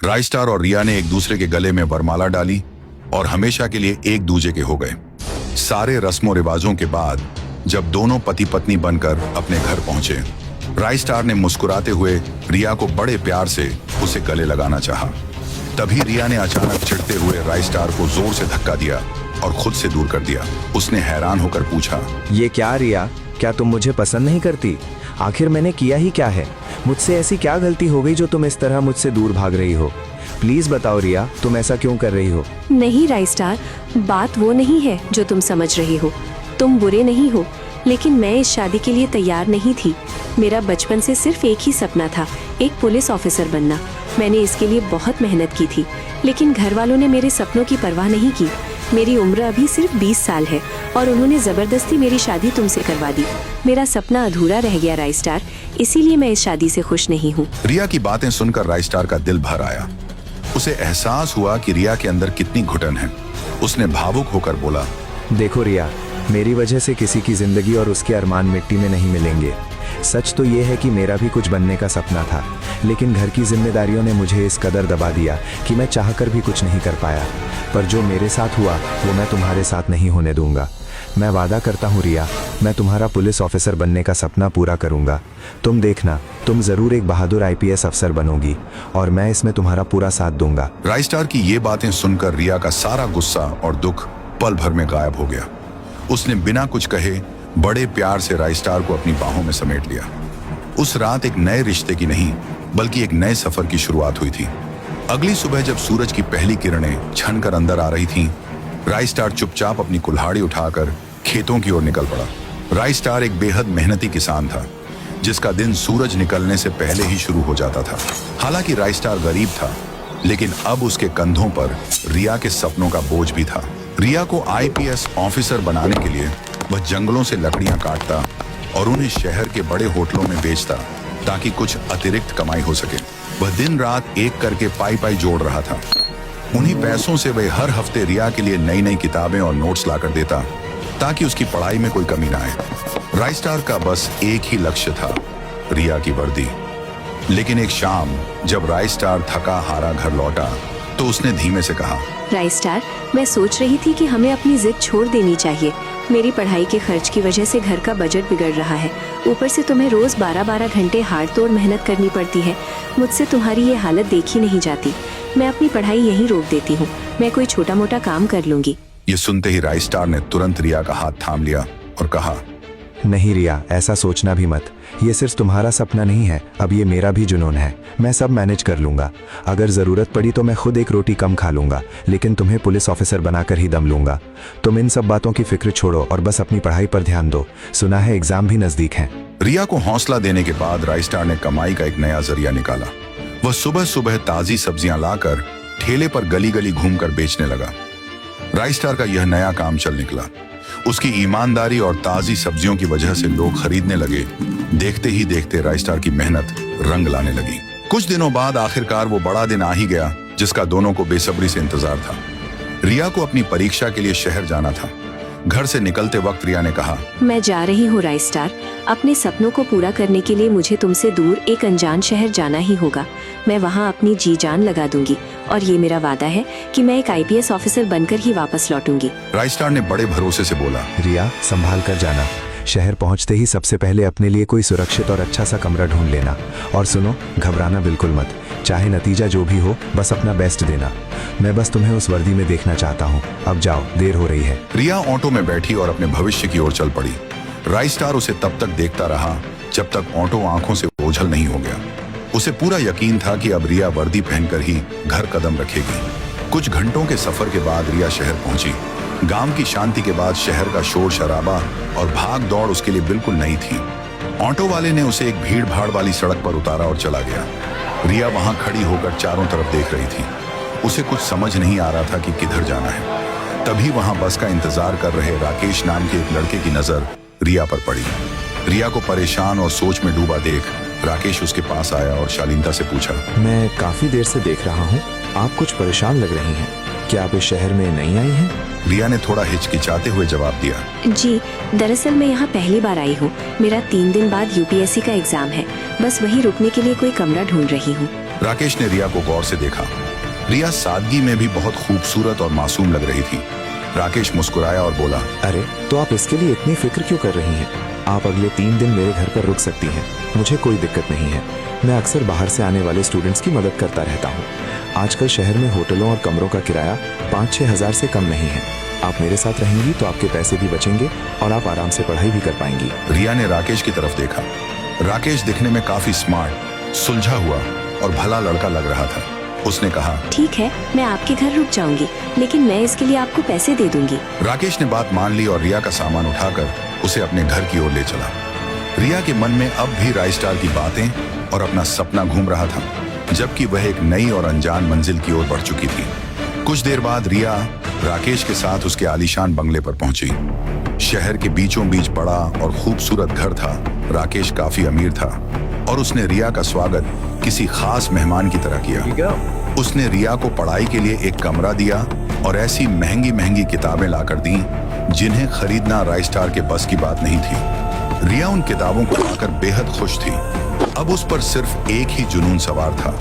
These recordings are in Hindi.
राइस्टार और रिया ने एक दूसरे के गले में वरमाला डाली और हमेशा के लिए एक दूजे के हो गए। सारे रस्मों रिवाजों के बाद जब दोनों पति पत्नी बनकर अपने घर पहुंचे, राइस्टार ने मुस्कुराते हुए रिया को बड़े प्यार से उसे गले लगाना चाहा। तभी रिया ने अचानक चिढ़ते हुए राइस्टार को जोर से धक्का दिया और खुद से दूर कर दिया। उसने हैरान होकर पूछा, ये क्या रिया, क्या तुम मुझे पसंद नहीं करती? आखिर मैंने किया ही क्या है? मुझसे ऐसी क्या गलती हो गई जो तुम इस तरह मुझसे दूर भाग रही हो? प्लीज बताओ रिया, तुम ऐसा क्यों कर रही हो? नहीं राइस्टार, बात वो नहीं है जो तुम समझ रही हो। तुम बुरे नहीं हो, लेकिन मैं इस शादी के लिए तैयार नहीं थी। मेरा बचपन से सिर्फ एक ही सपना था, एक पुलिस ऑफिसर बनना। मैंने इसके लिए बहुत मेहनत की थी, लेकिन घर वालों ने मेरे सपनों की परवाह नहीं की। मेरी उम्र अभी सिर्फ 20 साल है और उन्होंने जबरदस्ती मेरी शादी तुमसे करवा दी। मेरा सपना अधूरा रह गया राइस्टार, इसीलिए मैं इस शादी से खुश नहीं हूँ। रिया की बातें सुनकर राइस्टार का दिल भर आया। उसे एहसास हुआ कि रिया के अंदर कितनी घुटन है। उसने भावुक होकर बोला, देखो रिया, मेरी वजह से किसी की जिंदगी और उसके अरमान मिट्टी में नहीं मिलेंगे। सच तो ये है कि मेरा भी कुछ बनने का सपना था, लेकिन घर की जिम्मेदारियों ने मुझे इस कदर दबा दिया कि मैं चाहकर भी कुछ नहीं कर पाया। पर जो मेरे साथ हुआ वो मैं तुम्हारे साथ नहीं होने दूंगा। मैं वादा करता हूँ रिया, मैं तुम्हारा पुलिस ऑफिसर बनने का सपना पूरा करूंगा। तुम देखना, तुम जरूर एक बहादुर IPS अफसर बनोगी और मैं इसमें तुम्हारा पूरा साथ दूंगा। राइस्टार की ये बातें सुनकर रिया का सारा गुस्सा और दुख पल भर में गायब हो गया। उसने बिना कुछ कहे बड़े प्यार से राइस्टार को अपनी बाहों में समेट लिया। उस रात एक नए रिश्ते की नहीं, बल्कि एक नए सफर की शुरुआत हुई थी। अगली सुबह जब सूरज की पहली किरणें छनकर अंदर आ रही थीं, राइस्टार चुपचाप अपनी कुल्हाड़ी उठाकर खेतों की ओर निकल पड़ा। राइस्टार एक बेहद मेहनती किसान था, जिसका दिन सूरज निकलने से पहले ही शुरू हो जाता था। हालांकि राइस्टार गरीब था, लेकिन अब उसके कंधों पर रिया के सपनों का बोझ भी था। रिया को IPS ऑफिसर बनाने के लिए वह जंगलों से लकड़ियां काटता और उन्हें शहर के बड़े होटलों में बेचता, ताकि कुछ अतिरिक्त कमाई हो सके। वह दिन रात एक करके पाई पाई जोड़ रहा था। उन्हीं पैसों से वह हर हफ्ते रिया के लिए नई नई किताबें और नोट्स लाकर देता, ताकि उसकी पढ़ाई में कोई कमी ना आए। राइस्टार का बस एक ही लक्ष्य था, रिया की वर्दी। लेकिन एक शाम जब राइस्टार थका हारा घर लौटा, तो उसने धीमे से कहा, राइस्टार, मैं सोच रही थी कि हमें अपनी जिद छोड़ देनी चाहिए। मेरी पढ़ाई के खर्च की वजह से घर का बजट बिगड़ रहा है। ऊपर से तुम्हें रोज 12-12 घंटे हाड़ तोड़ मेहनत करनी पड़ती है। मुझसे तुम्हारी ये हालत देखी नहीं जाती। मैं अपनी पढ़ाई यहीं रोक देती हूँ। मैं कोई छोटा मोटा काम कर लूंगी। ये सुनते ही राइस्टार ने तुरंत रिया का हाथ थाम लिया और कहा, नहीं रिया, ऐसा सोचना भी मत। ये सिर्फ तुम्हारा सपना नहीं है, अब ये मेरा भी जुनून है। मैं सब मैनेज कर लूंगा। अगर जरूरत पड़ी तो मैं खुद एक रोटी कम खा लूंगा, लेकिन तुम्हें पुलिस ऑफिसर बनाकर ही दम लूंगा। तुम इन सब बातों की फिक्र छोड़ो और बस अपनी पढ़ाई पर ध्यान दो। सुना है एग्जाम भी नजदीक है। रिया को हौसला देने के बाद राइस्टार ने कमाई का एक नया जरिया निकाला। वह सुबह सुबह ताजी सब्जियां लाकर ठेले पर गली गली घूमकर बेचने लगा। राइस्टार का यह नया काम चल निकला। उसकी ईमानदारी और ताजी सब्जियों की वजह से लोग खरीदने लगे। देखते ही देखते राइस्टार की मेहनत रंग लाने लगी। कुछ दिनों बाद आखिरकार वो बड़ा दिन आ ही गया, जिसका दोनों को बेसब्री से इंतजार था। रिया को अपनी परीक्षा के लिए शहर जाना था। घर से निकलते वक्त रिया ने कहा, मैं जा रही हूँ राइस्टार। अपने सपनों को पूरा करने के लिए मुझे तुमसे दूर एक अनजान शहर जाना ही होगा। मैं वहाँ अपनी जी जान लगा दूंगी और ये मेरा वादा है कि मैं एक IPS ऑफिसर बनकर ही वापस लौटूंगी। राइस्टार ने बड़े भरोसे से बोला, रिया, संभाल कर जाना। शहर पहुंचते ही सबसे पहले अपने लिए कोई सुरक्षित और अच्छा सा कमरा ढूंढ लेना। और सुनो, घबराना बिल्कुल मत। चाहे नतीजा जो भी हो, बस अपना बेस्ट देना। मैं बस तुम्हें उस वर्दी में देखना चाहता हूँ। अब जाओ, देर हो रही है। रिया ऑटो में बैठी और अपने भविष्य की ओर चल पड़ी। राइस्टार उसे तब तक देखता रहा जब तक ऑटो आंखों से ओझल नहीं हो गया। उसे पूरा यकीन था कि अब रिया वर्दी पहनकर ही घर कदम रखेगी। कुछ घंटों के सफर के बाद रिया शहर पहुंची। गांव की शांति के बाद शहर का शोर शराबा और भाग दौड़ उसके लिए बिल्कुल नई थी। ऑटो वाले ने उसे एक भीड़ भाड़ वाली सड़क पर उतारा और चला गया। रिया वहां खड़ी होकर चारों तरफ देख रही थी। उसे कुछ समझ नहीं आ रहा था कि किधर जाना है। तभी वहां बस का इंतजार कर रहे राकेश नाम के एक लड़के की नजर रिया पर पड़ी। रिया को परेशान और सोच में डूबा देख राकेश उसके पास आया और शालीनता से पूछा, मैं काफी देर से देख रहा हूँ, आप कुछ परेशान लग रही हैं। क्या आप इस शहर में नई आई हैं? रिया ने थोड़ा हिचकिचाते हुए जवाब दिया, जी, दरअसल मैं यहाँ पहली बार आई हूँ। मेरा 3 दिन बाद UPSC का एग्जाम है। बस वहीं रुकने के लिए कोई कमरा ढूंढ रही हूँ। राकेश ने रिया को गौर से देखा। रिया सादगी में भी बहुत खूबसूरत और मासूम लग रही थी। राकेश मुस्कुराया और बोला, अरे तो आप इसके लिए इतनी फिक्र क्यों कर रही हैं? आप अगले 3 दिन मेरे घर पर रुक सकती हैं, मुझे कोई दिक्कत नहीं है। मैं अक्सर बाहर से आने वाले स्टूडेंट्स की मदद करता रहता हूँ। आजकल शहर में होटलों और कमरों का किराया 5-6 हज़ार से कम नहीं है। आप मेरे साथ रहेंगी तो आपके पैसे भी बचेंगे और आप आराम से पढ़ाई भी कर पाएंगी। रिया ने राकेश की तरफ देखा। राकेश दिखने में काफी स्मार्ट, सुलझा हुआ और भला लड़का लग रहा था। उसने कहा, ठीक है, मैं आपके घर रुक जाऊंगी, लेकिन मैं इसके लिए आपको पैसे दे दूंगी। राकेश ने बात मान ली और रिया का सामान उठाकर उसे अपने घर की ओर ले चला। रिया के मन में अब भी राइस्टार की बातें और अपना सपना घूम रहा था, जबकि वह एक नई और अनजान मंजिल की ओर बढ़ चुकी थी। कुछ देर बाद रिया राकेश के साथ उसके आलीशान बंगले पर पहुंची। शहर के बीचों बीच बड़ा और खूबसूरत घर था। राकेश काफी अमीर था और उसने रिया का स्वागत किसी खास मेहमान की तरह किया। उसने रिया को पढ़ाई के लिए एक कमरा दिया और ऐसी महंगी महंगी किताबें लाकर दी जिन्हें खरीदना राइस्टार के बस की बात नहीं थी। रिया उन किताबों को पाकर बेहद खुश थी। अब उस पर सिर्फ एक ही जुनून सवार था,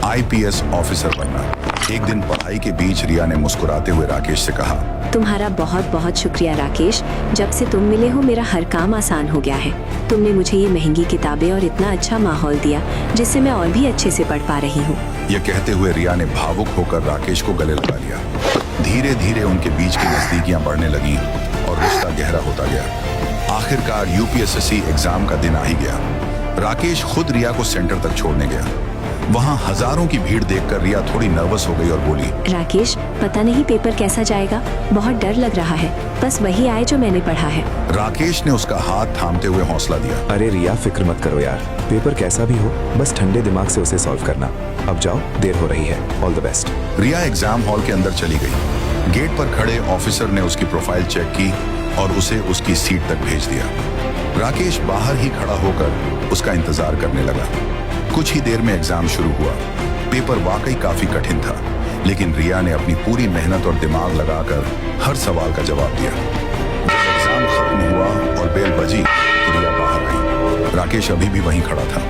आईपीएस ऑफिसर बनना। एक दिन पढ़ाई के बीच रिया ने मुस्कुराते हुए राकेश से कहा, तुम्हारा बहुत बहुत शुक्रिया राकेश। जब से तुम मिले हो मेरा हर काम आसान हो गया है। तुमने मुझे ये महंगी किताबें और इतना अच्छा माहौल दिया जिससे मैं और भी अच्छे से पढ़ पा रही हूँ। यह कहते हुए रिया ने भावुक होकर राकेश को गले लगा लिया। धीरे धीरे उनके बीच की नजदीकियां बढ़ने लगीं और रिश्ता गहरा होता गया। आखिरकार यूपीएसएससी एग्जाम का दिन आ ही गया। राकेश खुद रिया को सेंटर तक छोड़ने गया। वहाँ हजारों की भीड़ देखकर रिया थोड़ी नर्वस हो गई और बोली, राकेश, पता नहीं पेपर कैसा जाएगा, बहुत डर लग रहा है। बस वही आए जो मैंने पढ़ा है। राकेश ने उसका हाथ थामते हुए हौसला दिया। अरे रिया, फिक्र मत करो यार, पेपर कैसा भी हो बस ठंडे दिमाग से उसे सॉल्व करना। अब जाओ, देर हो रही है। All the best. Riya exam hall के अंदर चली गई। गेट पर खड़े ऑफिसर ने उसकी प्रोफाइल चेक की और उसे उसकी सीट तक भेज दिया। राकेश बाहर ही खड़ा होकर उसका इंतजार करने लगा। कुछ ही देर में एग्जाम शुरू हुआ। पेपर वाकई काफी कठिन था, लेकिन रिया ने अपनी पूरी मेहनत और दिमाग लगाकर हर सवाल का जवाब दिया। जब एग्जाम खत्म हुआ और बेल बजी तो रिया बाहर आई। राकेश अभी भी वहीं खड़ा था।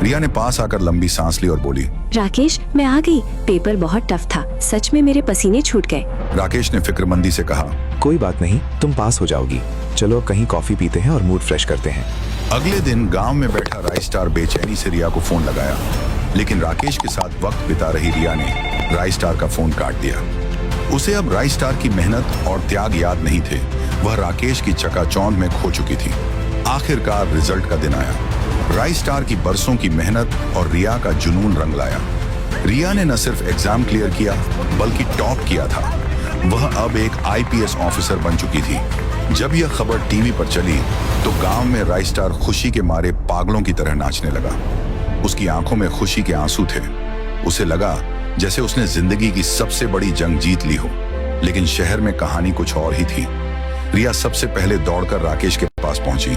रिया ने पास आकर लंबी सांस ली और बोली, राकेश, मैं आ गई। पेपर बहुत टफ था, सच में मेरे पसीने छूट गए। राकेश ने फिक्रमंदी से कहा, कोई बात नहीं, तुम पास हो जाओगी। चलो कहीं कॉफी पीते हैं और मूड फ्रेश करते हैं। अगले दिन गांव में बैठा राइस्टार बेचैनी से रिया को फोन लगाया, लेकिन राकेश के साथ वक्त बिता रही रिया ने राइस्टार का फोन काट दिया। उसे अब राइस्टार की मेहनत और त्याग याद नहीं थे। वह राकेश की चकाचौंध में खो चुकी थी। आखिरकार रिजल्ट का दिन आया। राइस्टार की बरसों की मेहनत और रिया का जुनून रंग लाया। रिया ने न सिर्फ एग्जाम क्लियर किया बल्कि टॉप किया था। वह अब एक आईपीएस ऑफिसर बन चुकी थी। जब यह खबर टीवी पर चली तो गांव में राइस्टार खुशी के मारे पागलों की तरह नाचने लगा। उसकी आंखों में खुशी के आंसू थे। उसे लगा जैसे उसने जिंदगी की सबसे बड़ी जंग जीत ली हो। लेकिन शहर में कहानी कुछ और ही थी। रिया सबसे पहले दौड़कर राकेश के पास पहुंची।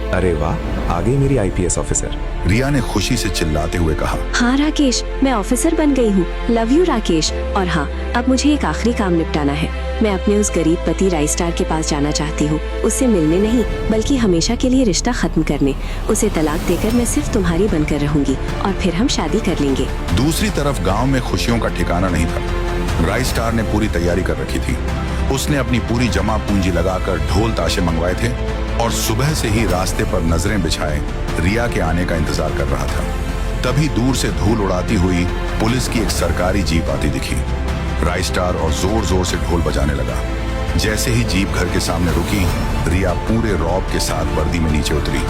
अरे वाह, आ गई मेरी आईपीएस ऑफिसर। रिया ने खुशी से चिल्लाते हुए कहा, हाँ राकेश, मैं ऑफिसर बन गई हूँ। Love you Rakesh. और हाँ, अब मुझे एक आखिरी काम निपटाना है। मैं अपने उस गरीब पति राइस्टार के पास जाना चाहती हूँ। उससे मिलने नहीं बल्कि हमेशा के लिए रिश्ता खत्म करने। उसे तलाक देकर मैं सिर्फ तुम्हारी बनकर रहूंगी और फिर हम शादी कर लेंगे। दूसरी तरफ गांव में खुशियों का ठिकाना नहीं था। राइस्टार ने पूरी तैयारी कर रखी थी। उसने अपनी पूरी जमा पूंजी लगाकर ढोल ताशे मंगवाए थे और सुबह से ही रास्ते पर नजरें बिछाए रिया के आने का इंतजार कर रहा था। तभी दूर से धूल उड़ाती हुई पुलिस की एक सरकारी जीप आती दिखी। राइस्टार और जोर जोर से ढोल बजाने लगा। जैसे ही जीप घर के सामने रुकी, रिया पूरे रौब के साथ वर्दी में नीचे उतरी।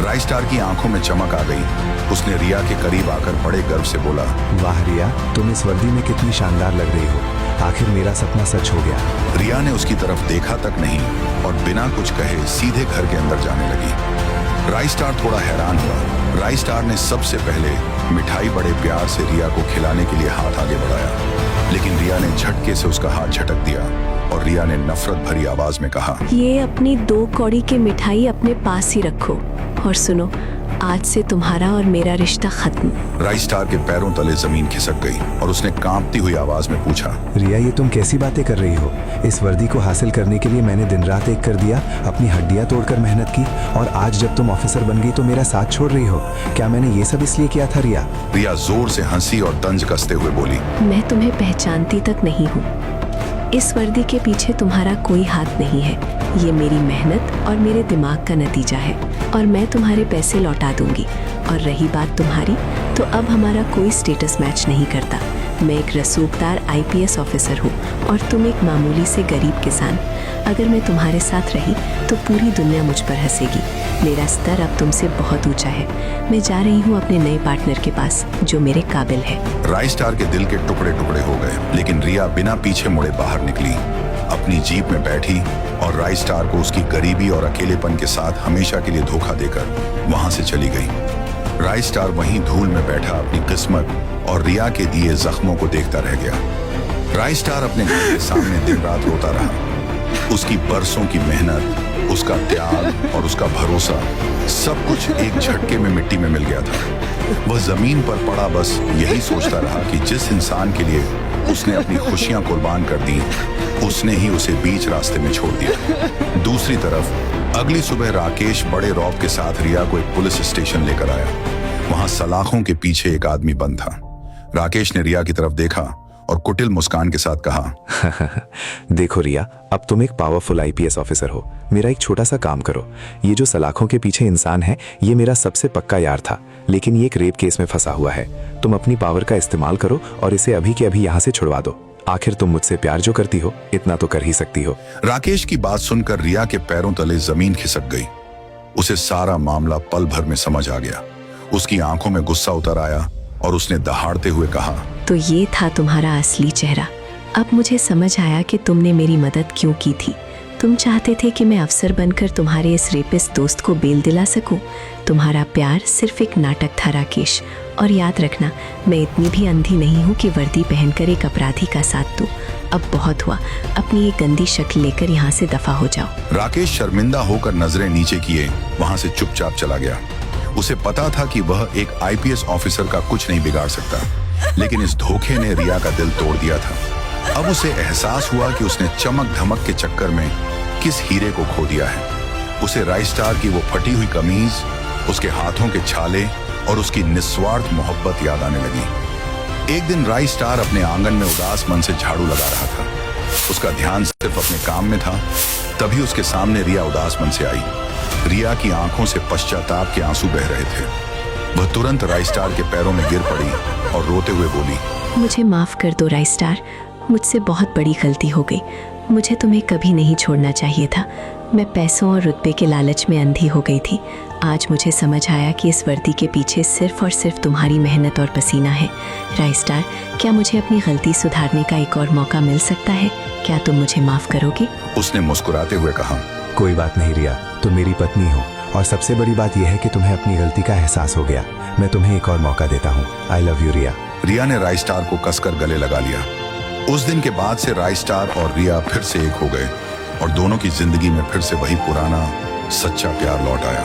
राइस्टार की आंखों में चमक आ गई। उसने रिया के करीब आकर बड़े गर्व से बोला, वाह रिया, तुम इस वर्दी में कितनी शानदार लग रही हो। आखिर मेरा सपना सच हो गया। रिया ने उसकी तरफ देखा तक नहीं और बिना कुछ कहे सीधे घर के अंदर जाने लगी। राइस्टार थोड़ा हैरान हुआ। राइस्टार ने सबसे पहले मिठाई बड़े प्यार से रिया को खिलाने के लिए हाथ आगे बढ़ाया, लेकिन रिया ने झटके से उसका हाथ झटक दिया और रिया ने नफरत भरी आवाज में कहा, ये अपनी 2 कौड़ी की मिठाई अपने पास ही रखो। और सुनो, आज से तुम्हारा और मेरा रिश्ता खत्म। राई स्टार के पैरों तले जमीन खिसक गई और उसने कांपती हुई आवाज में पूछा, रिया, ये तुम कैसी बातें कर रही हो? इस वर्दी को हासिल करने के लिए मैंने दिन रात एक कर दिया, अपनी हड्डियां तोड़कर मेहनत की, और आज जब तुम ऑफिसर बन गई तो मेरा साथ छोड़ रही हो। क्या मैंने ये सब इसलिए किया था रिया? रिया जोर से हंसी और तंज कसते हुए बोली, मैं तुम्हें पहचानती तक नहीं हूँ। इस वर्दी के पीछे तुम्हारा कोई हाथ नहीं है। ये मेरी मेहनत और मेरे दिमाग का नतीजा है, और मैं तुम्हारे पैसे लौटा दूंगी। और रही बात तुम्हारी, तो अब हमारा कोई स्टेटस मैच नहीं करता। मैं एक रसूखदार आईपीएस ऑफिसर हूँ और तुम एक मामूली से गरीब किसान। अगर मैं तुम्हारे साथ रही तो पूरी दुनिया मुझ पर हंसेगी। मेरा स्तर अब तुमसे बहुत ऊंचा है। मैं जा रही हूँ अपने नए पार्टनर के पास, जो मेरे काबिल है। राई स्टार के दिल के टुकड़े टुकड़े हो गए, लेकिन रिया बिना पीछे मुड़े बाहर निकली, अपनी जीप में बैठी और राई स्टार को उसकी गरीबी और अकेलेपन के साथ हमेशा के लिए धोखा देकर वहां से चली गई। राई स्टार वहीं धूल में बैठा अपनी किस्मत और रिया के दिए जख्मों को देखता रह गया। राई स्टार अपने घर के सामने दिन रात रोता रहा। उसकी बरसों की मेहनत, उसका त्याग और उसका भरोसा सब कुछ एक झटके में मिट्टी में मिल गया था। वह जमीन पर पड़ा बस यही सोचता रहा कि जिस इंसान के लिए उसने अपनी खुशियां कुर्बान कर दी, उसने ही उसे बीच रास्ते में छोड़ दिया। दूसरी तरफ अगली सुबह राकेश बड़े रौब के साथ रिया को एक पुलिस स्टेशन लेकर आया। वहां सलाखों के पीछे एक आदमी बंद था। राकेश ने रिया की तरफ देखा और कुटिल मुस्कान के साथ कहा, देखो रिया, अब तुम एक पावरफुल आईपीएस ऑफिसर हो। मेरा एक छोटा सा काम करो। ये जो सलाखों के पीछे इंसान है, ये मेरा सबसे पक्का यार था, लेकिन ये एक रेप केस में फंसा हुआ है। तुम अपनी पावर का इस्तेमाल करो और इसे अभी के अभी यहाँ से छुड़वा दो। आखिर तुम मुझसे प्यार जो करती हो, इतना तो कर ही सकती हो। राकेश की बात सुनकर रिया के पैरों तले जमीन खिसक गई। उसे सारा मामला पल भर में समझ आ गया। उसकी आंखों में गुस्सा उतर आया और उसने दहाड़ते हुए कहा, तो ये था तुम्हारा असली चेहरा। अब मुझे समझ आया कि तुमने मेरी मदद क्यों की थी। तुम चाहते थे कि मैं अफसर बनकर तुम्हारे इस रेपिस्ट दोस्त को बेल दिला सकूं। तुम्हारा प्यार सिर्फ एक नाटक था राकेश। और याद रखना, मैं इतनी भी अंधी नहीं हूँ कि वर्दी पहनकर एक अपराधी का साथ दूं। अब बहुत हुआ, अपनी ये गंदी शक्ल लेकर यहाँ से दफा हो जाओ। राकेश शर्मिंदा होकर नजरें नीचे किए वहां से चुपचाप चला गया। उसे पता था कि वह एक आईपीएस ऑफिसर का कुछ नहीं बिगाड़ सकता, लेकिन इस धोखे ने रिया का दिल तोड़ दिया था। अब उसे एहसास हुआ कि उसने चमक धमक के चक्कर में किस हीरे को खो दिया है। उसे राई स्टार की वो फटी हुई कमीज, उसके हाथों के छाले और उसकी निस्वार्थ मोहब्बत याद आने लगी। एक दिन राई स्टार अपने आंगन में उदास मन से झाड़ू लगा रहा था। उसका ध्यान सिर्फ अपने काम में था। तभी उसके सामने रिया उदास मन से आई। रिया की आंखों से पश्चाताप के आंसू बह रहे थे। वह तुरंत राई स्टार के पैरों में गिर पड़ी और रोते हुए बोली, मुझे माफ कर दो राई स्टार, मुझसे बहुत बड़ी गलती हो गई। मुझे तुम्हें कभी नहीं छोड़ना चाहिए था। मैं पैसों और रुतबे के लालच में अंधी हो गई थी। आज मुझे समझ आया कि इस वर्दी के पीछे सिर्फ और सिर्फ तुम्हारी मेहनत और पसीना है। राई स्टार, क्या मुझे अपनी गलती सुधारने का एक और मौका मिल सकता है? क्या तुम मुझे माफ करोगे? उसने मुस्कुराते हुए कहा, कोई बात नहीं रिया, तुम मेरी पत्नी हो, और सबसे बड़ी बात यह है कि तुम्हें अपनी गलती का एहसास हो गया। मैं तुम्हें एक और मौका देता हूँ। आई लव यू रिया। रिया ने राई स्टार को कसकर गले लगा लिया। उस दिन के बाद से राई स्टार और रिया फिर से एक हो गए और दोनों की जिंदगी में फिर से वही पुराना सच्चा प्यार लौट आया।